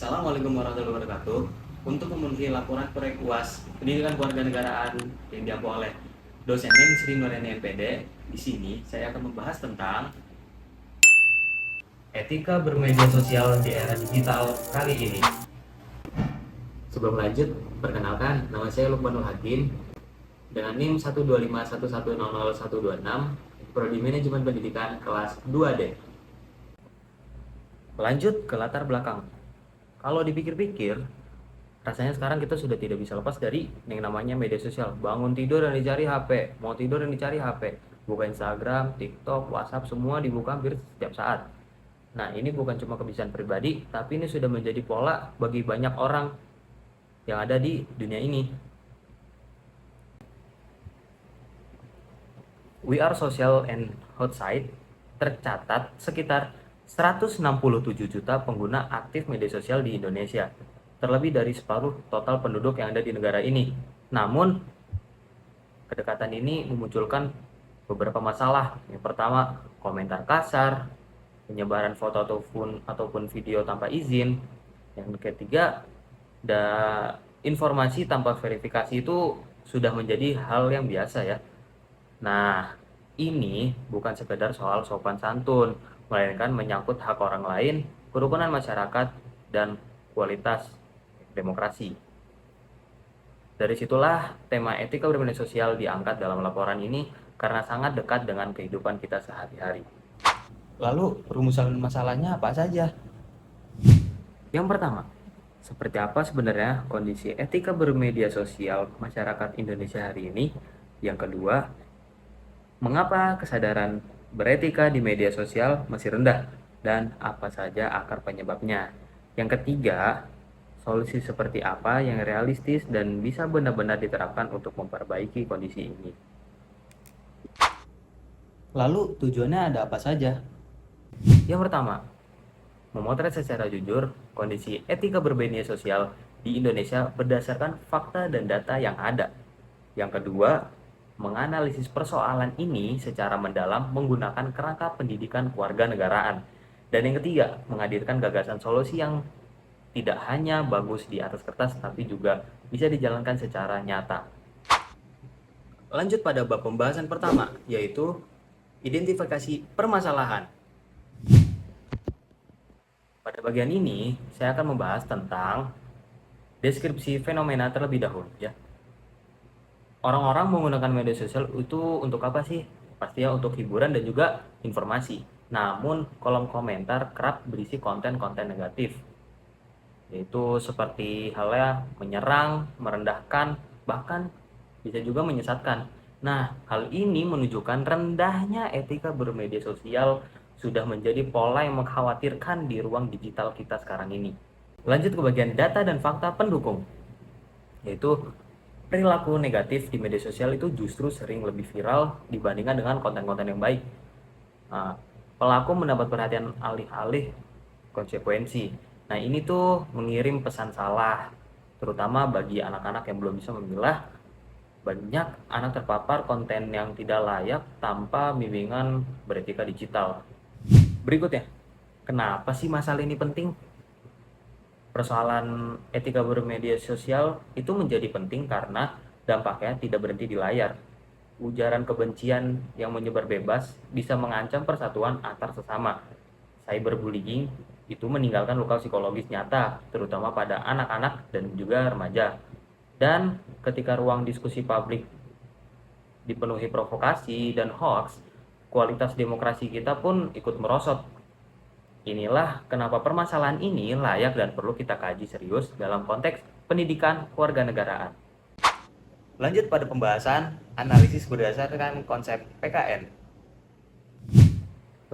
Assalamualaikum warahmatullahi wabarakatuh. Untuk memenuhi laporan proyek UAS Pendidikan Kewarganegaraan yang diampu oleh dosen Neng Sri Nureni MPD, di sini saya akan membahas tentang etika bermedia sosial di era digital kali ini. Sebelum lanjut, perkenalkan, nama saya Lukmanul Hakim dengan NIM 12511000126, Prodi Manajemen Pendidikan kelas 2D. Lanjut ke latar belakang. Kalau dipikir-pikir, rasanya sekarang kita sudah tidak bisa lepas dari yang namanya media sosial. Bangun tidur dan dicari HP, mau tidur dan dicari HP. Buka Instagram, TikTok, WhatsApp, semua dibuka hampir setiap saat. Nah, ini bukan cuma kebiasaan pribadi, tapi ini sudah menjadi pola bagi banyak orang yang ada di dunia ini. We Are Social and Outside tercatat sekitar 167 juta pengguna aktif media sosial di Indonesia, terlebih dari separuh total penduduk yang ada di negara ini. Namun, kedekatan ini memunculkan beberapa masalah. Yang pertama, komentar kasar, penyebaran foto ataupun video tanpa izin. Yang ketiga, informasi tanpa verifikasi itu sudah menjadi hal yang biasa ya. Nah, ini bukan sekedar soal sopan santun, melainkan menyangkut hak orang lain, kerukunan masyarakat, dan kualitas demokrasi. Dari situlah tema etika bermedia sosial diangkat dalam laporan ini karena sangat dekat dengan kehidupan kita sehari-hari. Lalu, rumusan masalahnya apa saja? Yang pertama, seperti apa sebenarnya kondisi etika bermedia sosial masyarakat Indonesia hari ini? Yang kedua, mengapa kesadaran beretika di media sosial masih rendah dan apa saja akar penyebabnya? Yang ketiga, solusi seperti apa yang realistis dan bisa benar-benar diterapkan untuk memperbaiki kondisi ini? Lalu tujuannya ada apa saja? Yang pertama, memotret secara jujur kondisi etika bermedia sosial di Indonesia berdasarkan fakta dan data yang ada. Yang kedua, menganalisis persoalan ini secara mendalam menggunakan kerangka pendidikan kewarganegaraan. Dan yang ketiga, menghadirkan gagasan solusi yang tidak hanya bagus di atas kertas, tapi juga bisa dijalankan secara nyata. Lanjut pada bab pembahasan pertama, yaitu identifikasi permasalahan. Pada bagian ini, saya akan membahas tentang deskripsi fenomena terlebih dahulu ya. Orang-orang menggunakan media sosial itu untuk apa sih? Pastinya untuk hiburan dan juga informasi. Namun, kolom komentar kerap berisi konten-konten negatif, yaitu seperti halnya menyerang, merendahkan, bahkan bisa juga menyesatkan. Nah, hal ini menunjukkan rendahnya etika bermedia sosial sudah menjadi pola yang mengkhawatirkan di ruang digital kita sekarang ini. Lanjut ke bagian data dan fakta pendukung, yaitu perilaku negatif di media sosial itu justru sering lebih viral dibandingkan dengan konten-konten yang baik. Nah, pelaku mendapat perhatian alih-alih konsekuensi. Nah, ini tuh mengirim pesan salah, terutama bagi anak-anak yang belum bisa memilah. Banyak anak terpapar konten yang tidak layak tanpa bimbingan beretika digital. Berikutnya, kenapa sih masalah ini penting? Persoalan etika bermedia sosial itu menjadi penting karena dampaknya tidak berhenti di layar. Ujaran kebencian yang menyebar bebas bisa mengancam persatuan antar sesama. Cyberbullying itu meninggalkan luka psikologis nyata, terutama pada anak-anak dan juga remaja. Dan ketika ruang diskusi publik dipenuhi provokasi dan hoax, kualitas demokrasi kita pun ikut merosot. Inilah kenapa permasalahan ini layak dan perlu kita kaji serius dalam konteks pendidikan kewarganegaraan. Lanjut pada pembahasan analisis berdasarkan konsep PKN.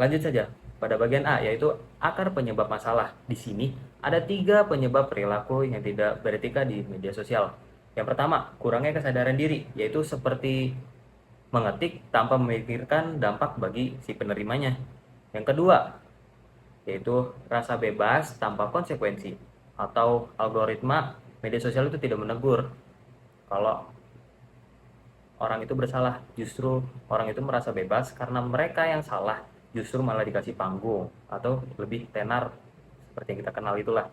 Lanjut saja pada bagian A, yaitu akar penyebab masalah. Di sini ada 3 penyebab perilaku yang tidak beretika di media sosial. Yang pertama, kurangnya kesadaran diri, yaitu seperti mengetik tanpa memikirkan dampak bagi si penerimanya. Yang kedua, yaitu rasa bebas tanpa konsekuensi, atau algoritma media sosial itu tidak menegur kalau orang itu bersalah. Justru orang itu merasa bebas karena mereka yang salah justru malah dikasih panggung atau lebih tenar seperti yang kita kenal itulah.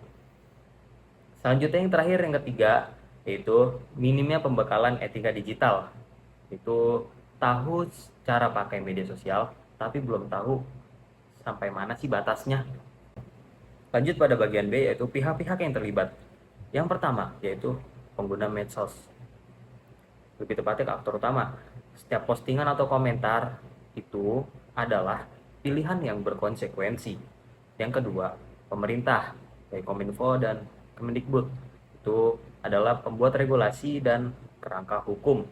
Selanjutnya yang terakhir, yang ketiga, yaitu minimnya pembekalan etika digital. Itu tahu cara pakai media sosial, tapi belum tahu sampai mana sih batasnya. Lanjut pada bagian B, yaitu pihak-pihak yang terlibat. Yang pertama, yaitu pengguna medsos. Lebih tepatnya aktor utama. Setiap postingan atau komentar itu adalah pilihan yang berkonsekuensi. Yang kedua, pemerintah, baik Kominfo dan Kemendikbud, itu adalah pembuat regulasi dan kerangka hukum.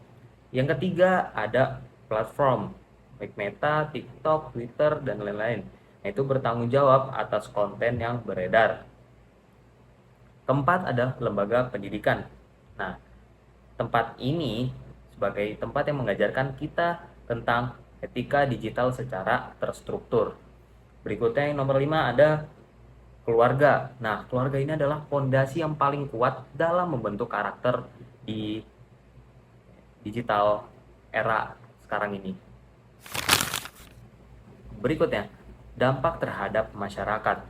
Yang ketiga, ada platform, baik Meta, TikTok, Twitter, dan lain-lain. Nah, itu bertanggung jawab atas konten yang beredar. Keempat, ada lembaga pendidikan. Nah, tempat ini sebagai tempat yang mengajarkan kita tentang etika digital secara terstruktur. Berikutnya yang nomor 5 ada keluarga. Nah, keluarga ini adalah fondasi yang paling kuat dalam membentuk karakter di digital era sekarang ini. Berikutnya, dampak terhadap masyarakat.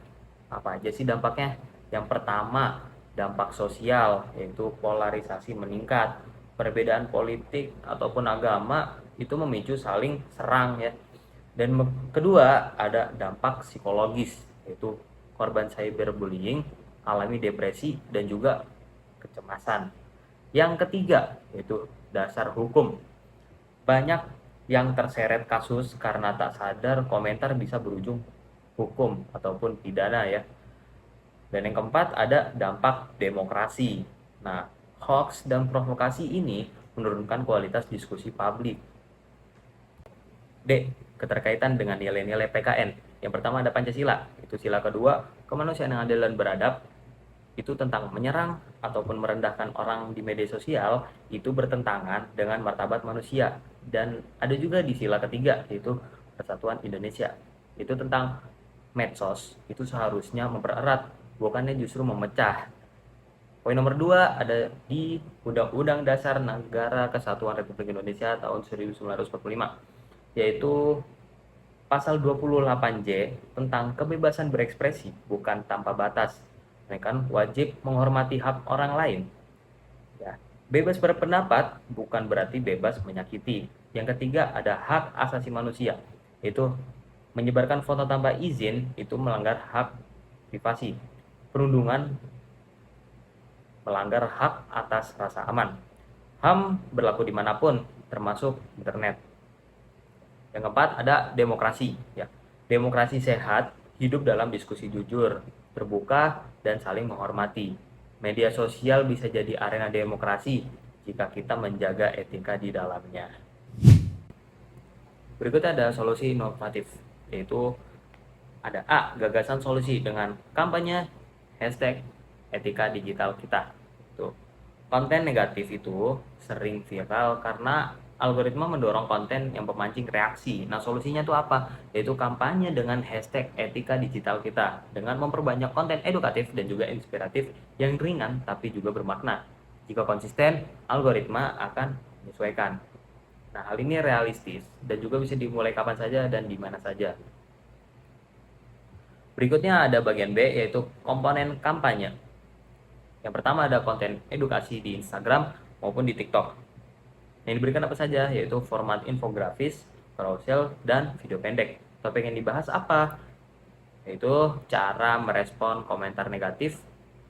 Apa aja sih dampaknya? Yang pertama, dampak sosial, yaitu polarisasi meningkat. Perbedaan politik ataupun agama itu memicu saling serang ya. Dan kedua, ada dampak psikologis, yaitu korban cyberbullying alami depresi dan juga kecemasan. Yang ketiga, yaitu dasar hukum. Banyak yang terseret kasus karena tak sadar komentar bisa berujung hukum ataupun pidana ya. Dan yang keempat, ada dampak demokrasi. Nah, hoax dan provokasi ini menurunkan kualitas diskusi publik. D. Keterkaitan dengan nilai-nilai PKN. Yang pertama ada Pancasila, itu sila kedua, kemanusiaan yang adil dan beradab. Itu tentang menyerang ataupun merendahkan orang di media sosial itu bertentangan dengan martabat manusia. Dan ada juga di sila ketiga, yaitu Persatuan Indonesia. Itu tentang medsos, itu seharusnya mempererat, bukannya justru memecah. Poin nomor 2 ada di Undang-Undang Dasar Negara Kesatuan Republik Indonesia tahun 1945, yaitu pasal 28J tentang kebebasan berekspresi bukan tanpa batas. Mereka wajib menghormati hak orang lain. Ya. Bebas berpendapat bukan berarti bebas menyakiti. Yang ketiga ada hak asasi manusia, yaitu menyebarkan foto tanpa izin itu melanggar hak privasi. Perundungan melanggar hak atas rasa aman. HAM berlaku dimanapun, termasuk internet. Yang keempat ada demokrasi. Ya. Demokrasi sehat hidup dalam diskusi jujur, terbuka, dan saling menghormati. Media sosial bisa jadi arena demokrasi jika kita menjaga etika di dalamnya. Berikutnya ada solusi inovatif, yaitu ada A. Gagasan solusi dengan kampanye hashtag etika digital kita. Tuh. Konten negatif itu sering viral karena algoritma mendorong konten yang memancing reaksi. Nah, solusinya itu apa? Yaitu kampanye dengan hashtag etika digital kita dengan memperbanyak konten edukatif dan juga inspiratif yang ringan tapi juga bermakna. Jika konsisten, algoritma akan menyesuaikan. Nah, hal ini realistis dan juga bisa dimulai kapan saja dan di mana saja. Berikutnya ada bagian B, yaitu komponen kampanye. Yang pertama ada konten edukasi di Instagram maupun di TikTok. Yang diberikan apa saja, yaitu format infografis, carousel, dan video pendek. Topik yang dibahas apa? Yaitu cara merespon komentar negatif,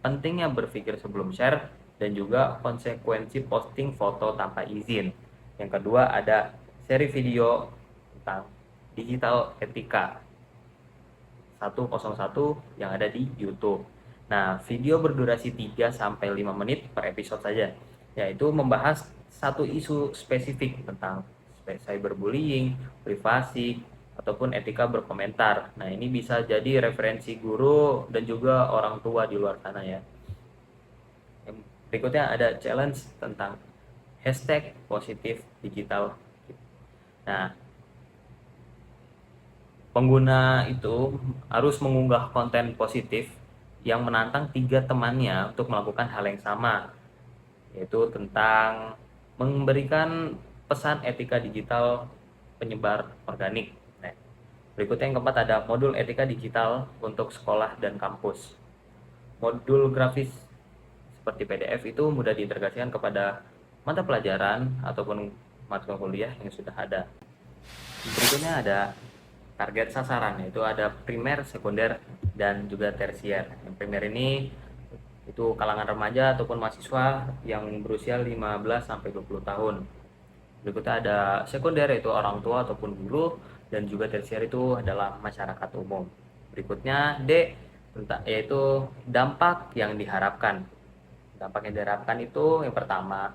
pentingnya berpikir sebelum share, dan juga konsekuensi posting foto tanpa izin. Yang kedua ada seri video tentang digital etika 101 yang ada di YouTube. Nah, video berdurasi 3-5 menit per episode saja, yaitu membahas satu isu spesifik tentang cyberbullying, privasi, ataupun etika berkomentar. Nah, ini bisa jadi referensi guru dan juga orang tua di luar sana ya. Yang berikutnya ada challenge tentang hashtag positif digital. Nah, pengguna itu harus mengunggah konten positif yang menantang 3 temannya untuk melakukan hal yang sama, yaitu tentang memberikan pesan etika digital penyebar organik. Nah, berikutnya yang keempat ada modul etika digital untuk sekolah dan kampus. Modul grafis seperti PDF itu mudah diintegrasikan kepada mata pelajaran ataupun mata kuliah yang sudah ada. Berikutnya ada target sasaran, yaitu ada primer, sekunder, dan juga tersier. Yang primer ini itu kalangan remaja ataupun mahasiswa yang berusia 15 sampai 20 tahun. Berikutnya ada sekunder, yaitu orang tua ataupun guru, dan juga tersier itu adalah masyarakat umum. Berikutnya D, yaitu dampak yang diharapkan. Dampak yang diharapkan itu yang pertama,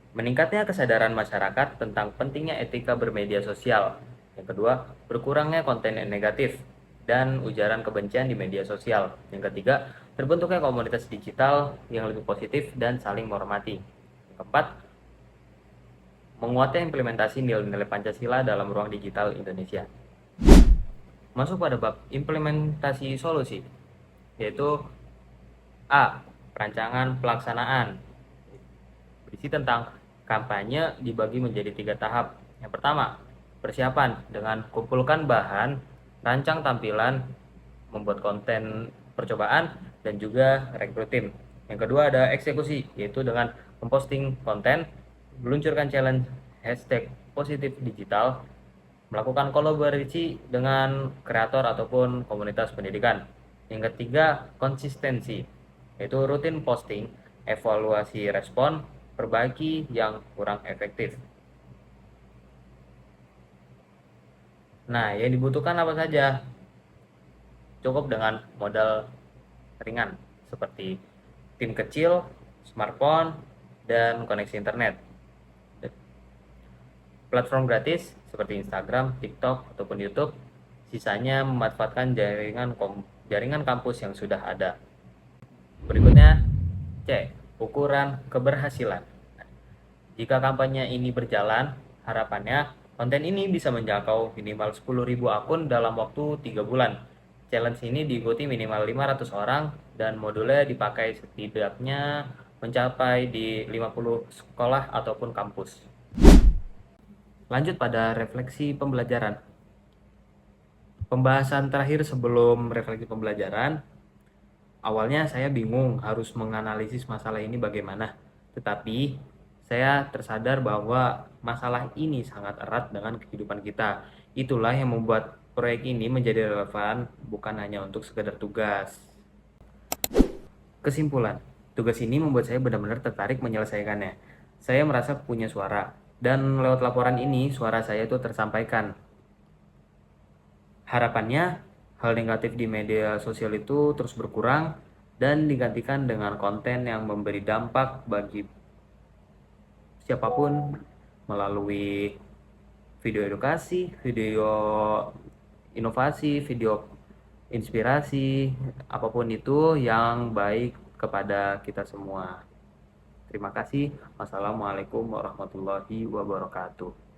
meningkatnya kesadaran masyarakat tentang pentingnya etika bermedia sosial. Yang kedua, berkurangnya konten yang negatif dan ujaran kebencian di media sosial. Yang ketiga, terbentuknya komunitas digital yang lebih positif dan saling menghormati. Yang keempat, menguatnya implementasi nilai-nilai Pancasila dalam ruang digital Indonesia. Masuk pada bab implementasi solusi, yaitu A. Perancangan pelaksanaan. Berisi tentang kampanye dibagi menjadi 3 tahap. Yang pertama, persiapan dengan kumpulkan bahan, rancang tampilan, membuat konten percobaan, dan juga rekrut tim. Yang kedua ada eksekusi, yaitu dengan memposting konten, meluncurkan challenge hashtag positif digital, melakukan kolaborasi dengan kreator ataupun komunitas pendidikan. Yang ketiga, konsistensi, yaitu rutin posting, evaluasi respon, perbaiki yang kurang efektif. Nah, yang dibutuhkan apa saja? Cukup dengan modal ringan seperti tim kecil, smartphone, dan koneksi internet. Platform gratis seperti Instagram, TikTok, ataupun YouTube. Sisanya memanfaatkan jaringan kampus yang sudah ada. Berikutnya, C. Ukuran keberhasilan. Jika kampanye ini berjalan, harapannya konten ini bisa menjangkau minimal 10.000 akun dalam waktu 3 bulan. Challenge ini diikuti minimal 500 orang dan modulnya dipakai setidaknya mencapai di 50 sekolah ataupun kampus. Lanjut pada refleksi pembelajaran. Pembahasan terakhir sebelum refleksi pembelajaran, awalnya saya bingung harus menganalisis masalah ini bagaimana. Tetapi saya tersadar bahwa masalah ini sangat erat dengan kehidupan kita. Itulah yang membuat proyek ini menjadi relevan, bukan hanya untuk sekedar tugas. Kesimpulan, tugas ini membuat saya benar-benar tertarik menyelesaikannya. Saya merasa punya suara, dan lewat laporan ini suara saya itu tersampaikan. Harapannya, hal negatif di media sosial itu terus berkurang dan digantikan dengan konten yang memberi dampak bagi siapapun melalui video edukasi, video inovasi, video inspirasi, apapun itu yang baik kepada kita semua. Terima kasih. Wassalamualaikum warahmatullahi wabarakatuh.